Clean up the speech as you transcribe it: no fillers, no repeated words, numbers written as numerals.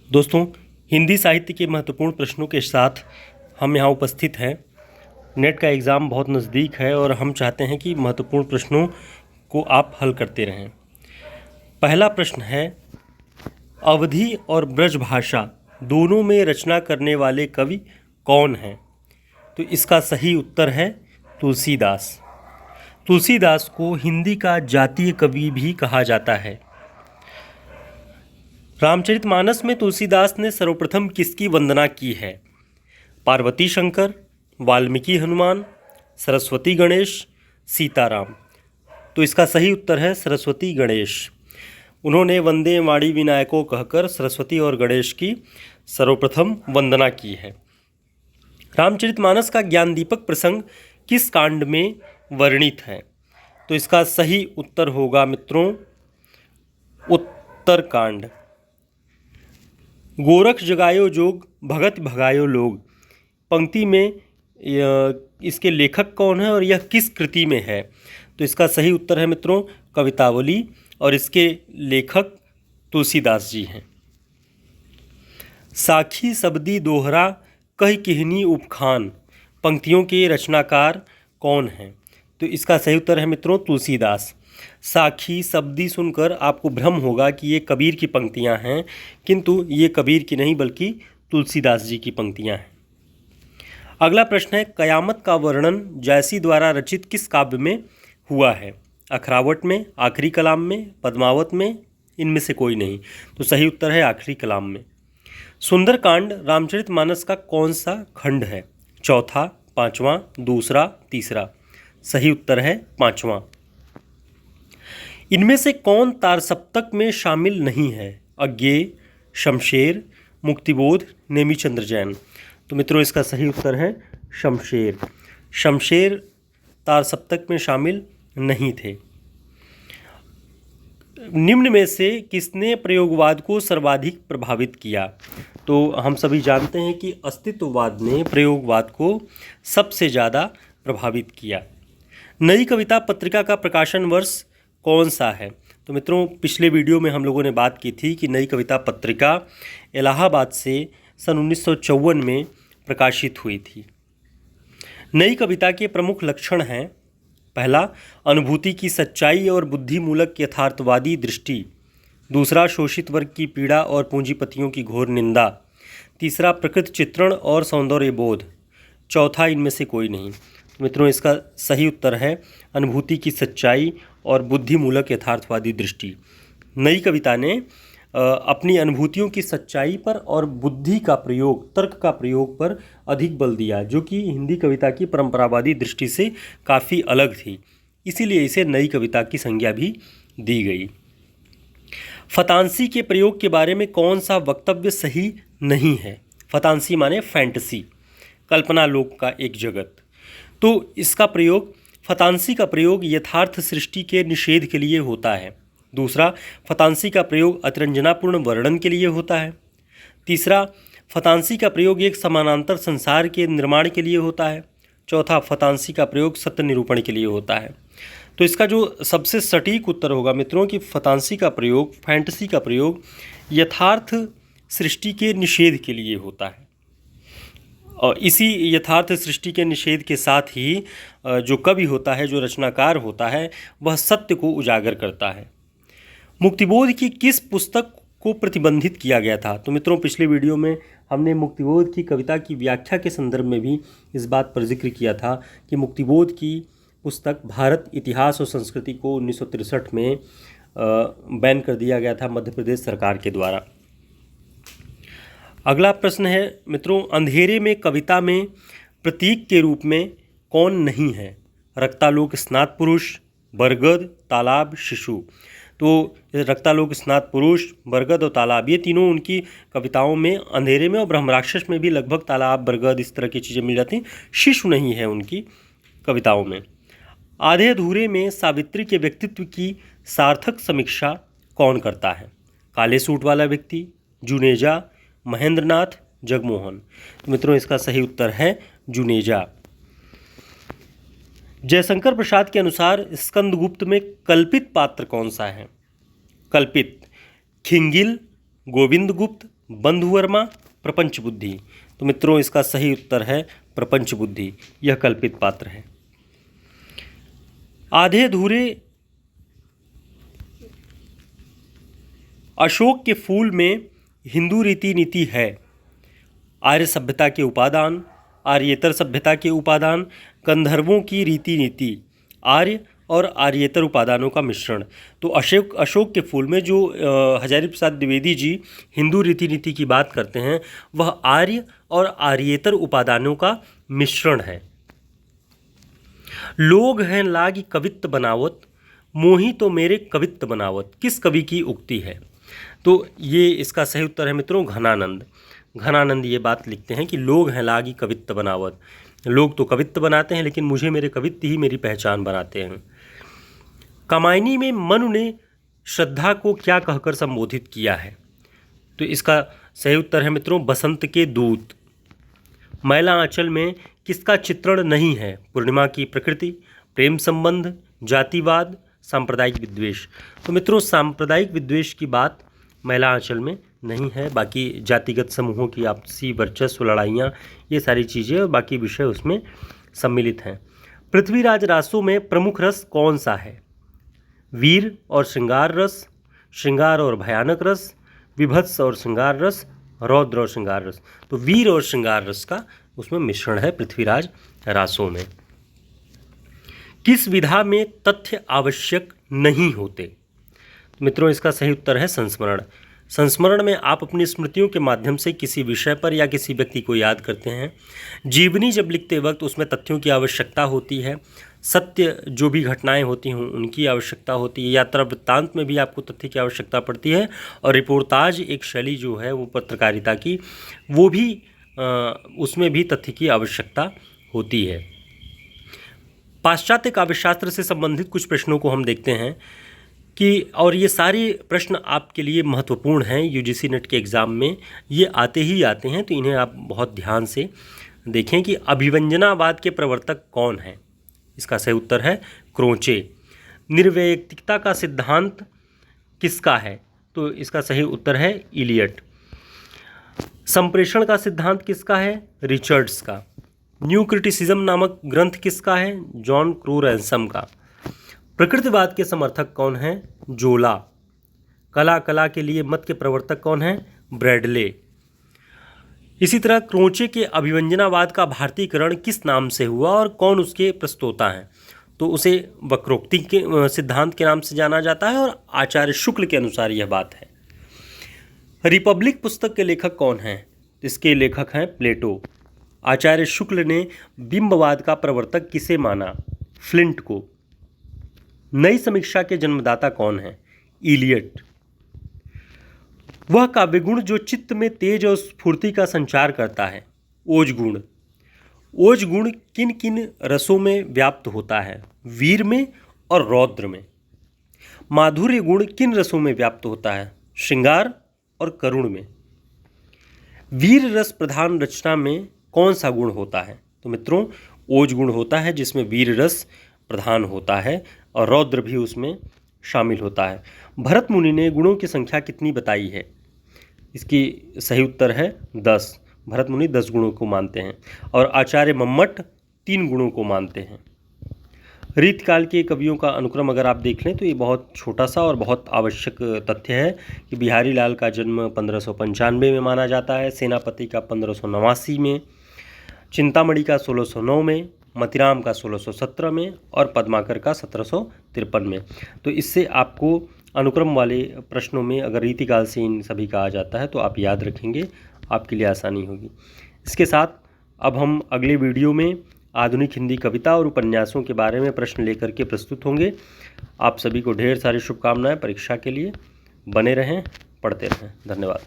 दोस्तों, हिंदी साहित्य के महत्वपूर्ण प्रश्नों के साथ हम यहाँ उपस्थित हैं। नेट का एग्ज़ाम बहुत नज़दीक है और हम चाहते हैं कि महत्वपूर्ण प्रश्नों को आप हल करते रहें। पहला प्रश्न है, अवधी और ब्रजभाषा दोनों में रचना करने वाले कवि कौन हैं? तो इसका सही उत्तर है तुलसीदास। तुलसीदास को हिंदी का जातीय कवि भी कहा जाता है। रामचरितमानस में तुलसीदास ने सर्वप्रथम किसकी वंदना की है? पार्वती शंकर, वाल्मीकि हनुमान, सरस्वती गणेश, सीताराम। तो इसका सही उत्तर है सरस्वती गणेश। उन्होंने वंदे वाणी विनायको कहकर सरस्वती और गणेश की सर्वप्रथम वंदना की है। रामचरितमानस का ज्ञान दीपक प्रसंग किस कांड में वर्णित है? तो इसका सही उत्तर होगा मित्रों उत्तरकांड। गोरख जगायो जोग, भगत भगायो लोग। पंक्ति में इसके लेखक कौन है और यह किस कृति में है? तो इसका सही उत्तर है मित्रों कवितावली और इसके लेखक तुलसीदास जी हैं। साखी सबदी दोहरा कह किहनी उपखान, पंक्तियों के रचनाकार कौन हैं? तो इसका सही उत्तर है मित्रों तुलसीदास। साखी शब्दी सुनकर आपको भ्रम होगा कि ये कबीर की पंक्तियां हैं, किंतु ये कबीर की नहीं बल्कि तुलसीदास जी की पंक्तियां हैं। अगला प्रश्न है, कयामत का वर्णन जैसी द्वारा रचित किस काव्य में हुआ है? अखरावट में, आखिरी कलाम में, पद्मावत में, इनमें से कोई नहीं। तो सही उत्तर है आखिरी कलाम में। सुंदरकांड रामचरितमानस का कौन सा खंड है? चौथा, पांचवा, दूसरा, तीसरा। सही उत्तर है पांचवा। इनमें से कौन तारसप्तक में शामिल नहीं है? अज्ञेय, शमशेर, मुक्तिबोध, नेमिचंद्र जैन। तो मित्रों इसका सही उत्तर है शमशेर। शमशेर तारसप्तक में शामिल नहीं थे। निम्न में से किसने प्रयोगवाद को सर्वाधिक प्रभावित किया? तो हम सभी जानते हैं कि अस्तित्ववाद ने प्रयोगवाद को सबसे ज़्यादा प्रभावित किया। नई कविता पत्रिका का प्रकाशन वर्ष कौन सा है? तो मित्रों पिछले वीडियो में हम लोगों ने बात की थी कि नई कविता पत्रिका इलाहाबाद से सन 1954 में प्रकाशित हुई थी। नई कविता के प्रमुख लक्षण हैं, पहला अनुभूति की सच्चाई और बुद्धिमूलक यथार्थवादी दृष्टि। दूसरा शोषित वर्ग की पीड़ा और पूंजीपतियों की घोर निंदा। तीसरा प्रकृति चित्रण और सौंदर्य बोध। चौथा इनमें से कोई नहीं। मित्रों इसका सही उत्तर है अनुभूति की सच्चाई और बुद्धिमूलक यथार्थवादी दृष्टि। नई कविता ने अपनी अनुभूतियों की सच्चाई पर और बुद्धि का प्रयोग, तर्क का प्रयोग पर अधिक बल दिया, जो कि हिंदी कविता की परंपरावादी दृष्टि से काफ़ी अलग थी। इसीलिए इसे नई कविता की संज्ञा भी दी गई। फतांसी के प्रयोग के बारे में कौन सा वक्तव्य सही नहीं है? फतांसी माने फैंटेसी, कल्पना लोक का एक जगत। तो इसका प्रयोग, फतांसी का प्रयोग यथार्थ सृष्टि के निषेध के लिए होता है। दूसरा, फतांसी का प्रयोग अतिरंजनापूर्ण वर्णन के लिए होता है। तीसरा, फतांसी का प्रयोग एक समानांतर संसार के निर्माण के लिए होता है। चौथा, फतांसी का प्रयोग सत्य निरूपण के लिए होता है। तो इसका जो सबसे सटीक उत्तर होगा मित्रों कि फतांसी का प्रयोग, फैंटेसी का प्रयोग यथार्थ सृष्टि के निषेध के लिए होता है। और इसी यथार्थ सृष्टि के निषेध के साथ ही जो कवि होता है, जो रचनाकार होता है, वह सत्य को उजागर करता है। मुक्तिबोध की किस पुस्तक को प्रतिबंधित किया गया था? तो मित्रों पिछले वीडियो में हमने मुक्तिबोध की कविता की व्याख्या के संदर्भ में भी इस बात पर जिक्र किया था कि मुक्तिबोध की पुस्तक भारत इतिहास और संस्कृति को 1963 में बैन कर दिया गया था मध्य प्रदेश सरकार के द्वारा। अगला प्रश्न है मित्रों, अंधेरे में कविता में प्रतीक के रूप में कौन नहीं है? रक्तालोक स्नात पुरुष, बरगद, तालाब, शिशु। तो रक्तालोक स्नात पुरुष, बरगद और तालाब, ये तीनों उनकी कविताओं में अंधेरे में और ब्रह्मराक्षस में भी लगभग तालाब, बरगद इस तरह की चीज़ें मिल जाती हैं। शिशु नहीं है उनकी कविताओं में। आधे अधूरे में सावित्री के व्यक्तित्व की सार्थक समीक्षा कौन करता है? काले सूट वाला व्यक्ति, जुनेजा, महेंद्रनाथ, जगमोहन। तो मित्रों इसका सही उत्तर है जुनेजा। जयशंकर प्रसाद के अनुसार स्कंदगुप्त में कल्पित पात्र कौन सा है? कल्पित खिंगिल, गोविंदगुप्त, बंधु वर्मा, प्रपंच बुद्धि। तो मित्रों इसका सही उत्तर है प्रपंच बुद्धि, यह कल्पित पात्र है। आधे अधूरे अशोक के फूल में हिंदू रीति नीति है। आर्य सभ्यता के उपादान, आर्येतर सभ्यता के उपादान, गंधर्वों की रीति नीति, आर्य और आर्येतर उपादानों का मिश्रण। तो अशोक के फूल में जो हजारी प्रसाद द्विवेदी जी हिंदू रीति नीति की बात करते हैं वह आर्य और आर्येतर उपादानों का मिश्रण है। लोग हैं लागी कवित्त बनावत, मोही तो मेरे कवित्त बनावत, किस कवि की उक्ति है? तो ये इसका सही उत्तर है मित्रों घनानंद। घनानंद ये बात लिखते हैं कि लोग हैं लागी कवित्त बनावत, लोग तो कवित्त बनाते हैं लेकिन मुझे मेरे कवित्त ही मेरी पहचान बनाते हैं। कामायनी में मनु ने श्रद्धा को क्या कहकर संबोधित किया है? तो इसका सही उत्तर है मित्रों बसंत के दूत। मैला आंचल में किसका चित्रण नहीं है? पूर्णिमा की प्रकृति, प्रेम संबंध, जातिवाद, सांप्रदायिक विद्वेष। तो मित्रों सांप्रदायिक विद्वेष की बात मैला आंचल में नहीं है, बाकी जातिगत समूहों की आपसी वर्चस्व, लड़ाइयाँ, ये सारी चीज़ें और बाकी विषय उसमें सम्मिलित हैं। पृथ्वीराज रासों में प्रमुख रस कौन सा है? वीर और श्रृंगार रस, श्रृंगार और भयानक रस, विभत्स और श्रृंगार रस, रौद्र और श्रृंगार रस। तो वीर और श्रृंगार रस का उसमें मिश्रण है पृथ्वीराज रासों में। किस विधा में तथ्य आवश्यक नहीं होते? तो मित्रों इसका सही उत्तर है संस्मरण। संस्मरण में आप अपनी स्मृतियों के माध्यम से किसी विषय पर या किसी व्यक्ति को याद करते हैं। जीवनी जब लिखते वक्त उसमें तथ्यों की आवश्यकता होती है, सत्य जो भी घटनाएं होती हैं उनकी आवश्यकता होती है, यात्रा वृत्तांत में भी आपको तथ्य की आवश्यकता पड़ती है, और रिपोर्टाज एक शैली जो है वो पत्रकारिता की, वो भी उसमें भी तथ्य की आवश्यकता होती है। पाश्चात्य काव्यशास्त्र से संबंधित कुछ प्रश्नों को हम देखते हैं कि, और ये सारे प्रश्न आपके लिए महत्वपूर्ण हैं, यूजीसी नेट के एग्ज़ाम में ये आते ही आते हैं, तो इन्हें आप बहुत ध्यान से देखें कि अभिव्यंजनावाद के प्रवर्तक कौन हैं? इसका सही उत्तर है क्रोचे। निर्वैयक्तिकता का सिद्धांत किसका है? तो इसका सही उत्तर है इलियट। संप्रेषण का सिद्धांत किसका है? रिचर्ड्स का। न्यू क्रिटिसिज्म नामक ग्रंथ किसका है? जॉन क्रू रैंसम का। प्रकृतिवाद के समर्थक कौन हैं? जोला। कला के लिए मत के प्रवर्तक कौन हैं? ब्रैडले। इसी तरह क्रोचे के अभिव्यंजनावाद का भारतीयकरण किस नाम से हुआ और कौन उसके प्रस्तोता हैं? तो उसे वक्रोक्ति के सिद्धांत के नाम से जाना जाता है और आचार्य शुक्ल के अनुसार यह बात है। रिपब्लिक पुस्तक के लेखक कौन हैं? इसके लेखक हैं प्लेटो। आचार्य शुक्ल ने बिंबवाद का प्रवर्तक किसे माना? फ्लिंट को। नई समीक्षा के जन्मदाता कौन है? इलियट। वह काव्यगुण जो चित्त में तेज और स्फूर्ति का संचार करता है, ओजगुण। ओजगुण किन किन रसों में व्याप्त होता है? वीर में और रौद्र में। माधुर्य गुण किन रसों में व्याप्त होता है? श्रृंगार और करुण में। वीर रस प्रधान रचना में कौन सा गुण होता है? तो मित्रों ओज गुण होता है जिसमें वीर रस प्रधान होता है और रौद्र भी उसमें शामिल होता है। भरत मुनि ने गुणों की संख्या कितनी बताई है? इसकी सही उत्तर है 10। भरत मुनि 10 गुणों को मानते हैं और आचार्य मम्मट 3 गुणों को मानते हैं। रीतकाल के कवियों का अनुक्रम अगर आप देख लें तो ये बहुत छोटा सा और बहुत आवश्यक तथ्य है कि बिहारी लाल का जन्म 1595 में माना जाता है, सेनापति का 1589 में, चिंतामणि का 1609 में, मतिराम का 1617 में और पद्माकर का 1753 में। तो इससे आपको अनुक्रम वाले प्रश्नों में अगर रीतिकाल से इन सभी का आ जाता है तो आप याद रखेंगे, आपके लिए आसानी होगी। इसके साथ अब हम अगले वीडियो में आधुनिक हिंदी कविता और उपन्यासों के बारे में प्रश्न लेकर के प्रस्तुत होंगे। आप सभी को ढेर सारी शुभकामनाएं परीक्षा के लिए। बने रहें, पढ़ते रहें। धन्यवाद।